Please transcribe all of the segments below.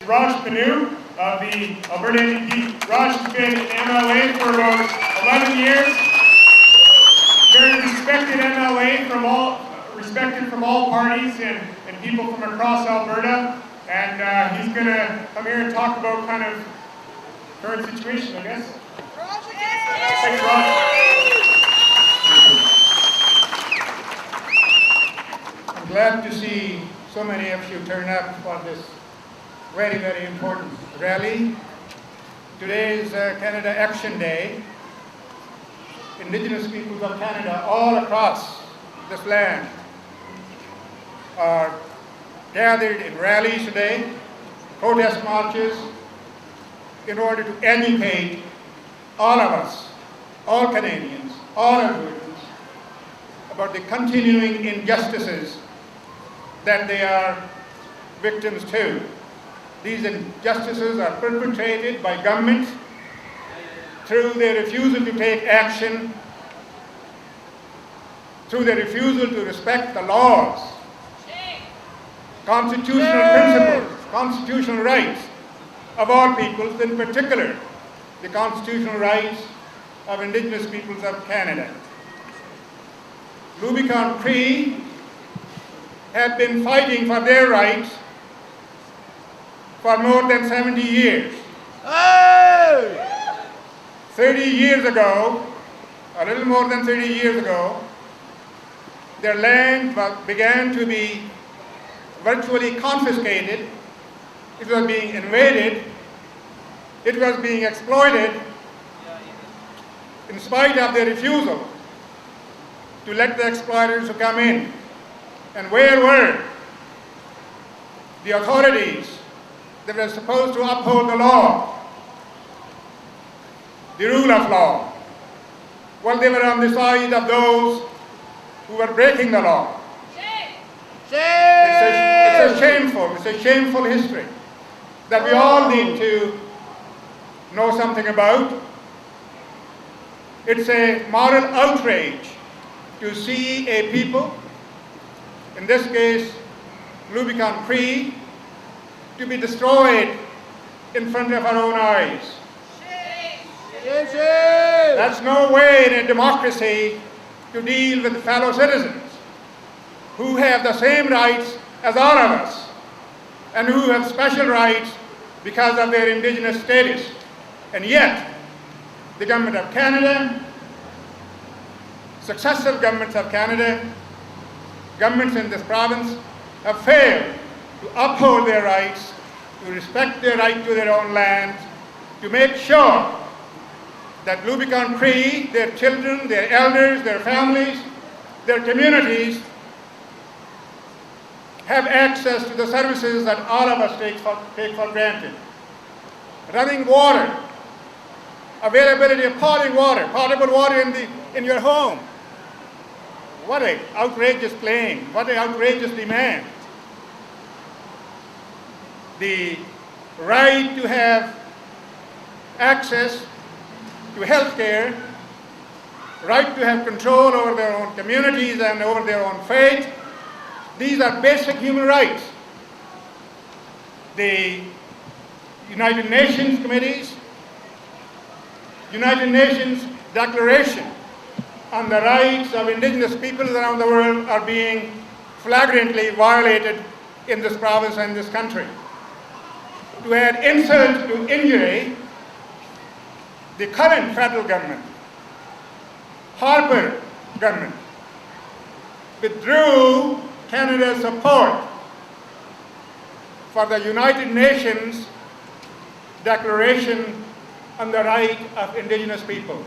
Raj Pannu of the Alberta NDP. Raj has been MLA for about 11 years. Very respected MLA respected from all parties and people from across Alberta. And he's going to come here and talk about kind of current situation, I guess. Thanks, Raj. I'm glad to see so many of you turn up for this very, very important rally. Today is Canada Action Day. Indigenous peoples of Canada all across this land are gathered in rallies today, protest marches, in order to educate all of us, all Canadians, all Albertans, about the continuing injustices that they are victims to. These injustices are perpetrated by governments through their refusal to take action, through their refusal to respect the laws, constitutional principles, constitutional rights of all peoples, in particular the constitutional rights of Indigenous peoples of Canada. Lubicon Cree have been fighting for their rights for more than 70 years. 30 years ago, a little more than 30 years ago, their land began to be virtually confiscated. It was being invaded. It was being exploited in spite of their refusal to let the exploiters come in. And where were the authorities that were supposed to uphold the law, the rule of law? Well, they were on the side of those who were breaking the law. It's a shameful history that we all need to know something about. It's a moral outrage to see a people, in this case Lubicon Cree, to be destroyed in front of our own eyes. That's no way in a democracy to deal with fellow citizens who have the same rights as all of us and who have special rights because of their Indigenous status. And yet, the Government of Canada, successive governments of Canada, governments in this province have failed to uphold their rights, to respect their right to their own lands, to make sure that Lubicon Cree, their children, their elders, their families, their communities have access to the services that all of us take for granted. Running water, availability of potable water in your home. What an outrageous claim, what an outrageous demand. The right to have access to health care, right to have control over their own communities and over their own faith. These are basic human rights. The United Nations committees, United Nations Declaration on the rights of Indigenous peoples around the world are being flagrantly violated in this province and this country. To add insult to injury, the current federal government, Harper government, withdrew Canada's support for the United Nations Declaration on the Right of Indigenous Peoples.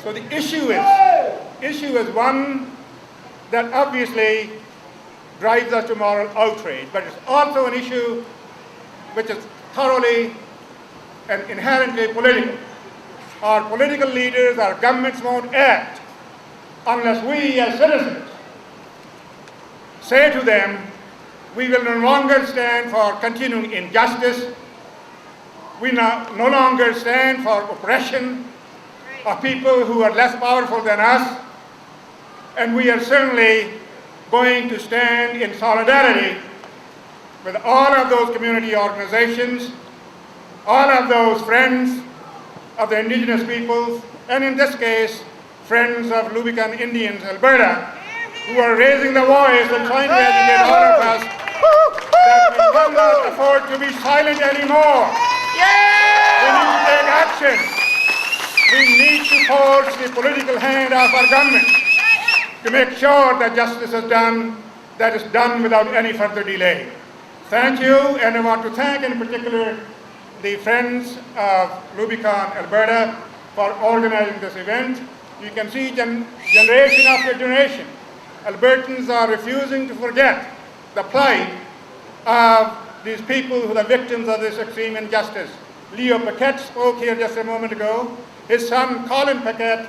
So the issue is one that obviously drives us to moral outrage, but it's also an issue which is thoroughly and inherently political. Our political leaders, our governments won't act unless we as citizens say to them, we will no longer stand for continuing injustice, we no longer stand for oppression of people who are less powerful than us, and we are certainly going to stand in solidarity with all of those community organizations, all of those friends of the Indigenous peoples, and in this case, friends of Lubicon Indians, Alberta, who are raising the voice and trying to educate all of us that we will not afford to be silent anymore. We need to take action. We need to force the political hand of our government to make sure that justice is done, that is done without any further delay. Thank you, and I want to thank in particular the Friends of Lubicon, Alberta, for organizing this event. You can see generation after generation, Albertans are refusing to forget the plight of these people who are victims of this extreme injustice. Leo Paquette spoke here just a moment ago. His son, Colin Paquette,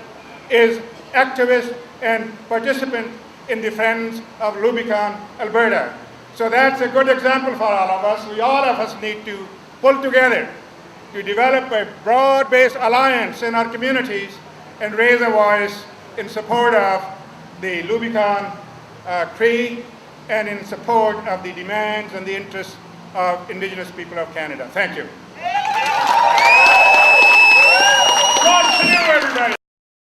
is activist and participant in the Friends of Lubicon, Alberta. So that's a good example for all of us. All of us need to pull together to develop a broad-based alliance in our communities and raise a voice in support of the Lubicon Cree and in support of the demands and the interests of Indigenous people of Canada. Thank you.